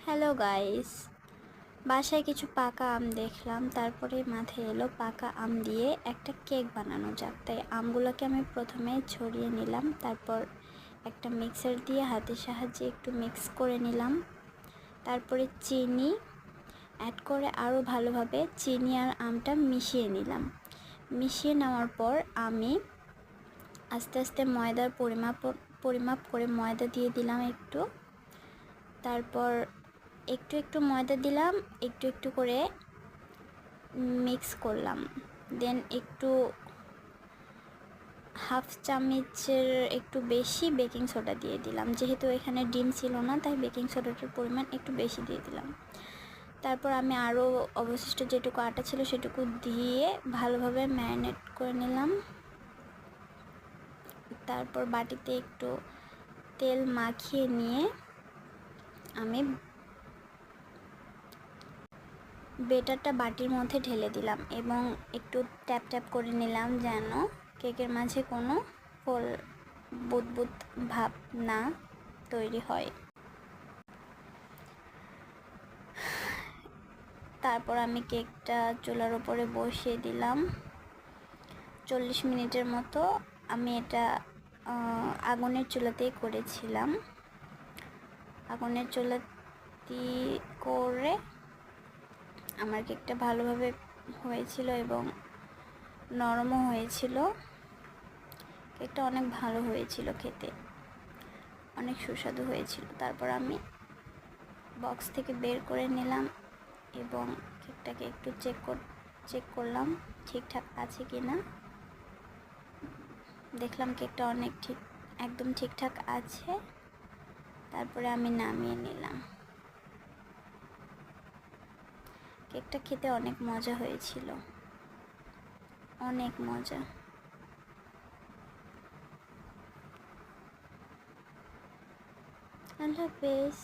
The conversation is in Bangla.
হ্যালো গাইস, বাসায় কিছু পাকা আম দেখলাম, তারপরে মাথায় এলো পাকা আম দিয়ে একটা কেক বানানো যাক। তাই আমগুলোকে আমি প্রথমে ছড়িয়ে নিলাম, তারপর একটা মিক্সার দিয়ে হাতের সাহায্যে একটু মিক্স করে নিলাম। তারপরে চিনি অ্যাড করে আরও ভালোভাবে চিনি আর আমটা মিশিয়ে নিলাম। মিশিয়ে নেওয়ার পর আমি আস্তে আস্তে ময়দার পরিমাপ করে ময়দা দিয়ে দিলাম একটু। তারপর একটু একটু ময়দা দিলাম, একটু একটু করে মিক্স করলাম। দেন একটু হাফ চামচের একটু বেশি বেকিং সোডা দিয়ে দিলাম। যেহেতু এখানে ডিম ছিল না, তাই বেকিং সোডাটার পরিমাণ একটু বেশি দিয়ে দিলাম। তারপর আমি আরও অবশিষ্ট যেটুকু আটা ছিল সেটুকু দিয়ে ভালোভাবে ম্যারিনেট করে নিলাম। তারপর বাটিতে একটু তেল মাখিয়ে নিয়ে আমি বেটারটা বাটির মধ্যে ঢেলে দিলাম এবং একটু ট্যাপ ট্যাপ করে নিলাম যেন কেকের মাঝে কোনো বুদবুদ ভাব না তৈরি হয়। তারপর আমি কেকটা চুলার উপরে বসিয়ে দিলাম 40 মিনিটের মতো। আমি এটা আগুনের চুলাতেই করেছিলাম। আগুনের চুলাতে করে আমার কেকটা ভালোভাবে হয়েছিল এবং নরমও হয়েছিল। কেকটা অনেক ভালো হয়েছিল, খেতে অনেক সুস্বাদু হয়েছিল। তারপর আমি বক্স থেকে বের করে নিলাম এবং কেকটাকে একটু চেক করলাম ঠিকঠাক আছে কি না। দেখলাম কেকটা একদম ঠিকঠাক আছে। তারপরে আমি নামিয়ে নিলাম। কেকটা খেতে অনেক মজা হয়েছিল, অনেক মজা। আল্লাহ হাফেজ।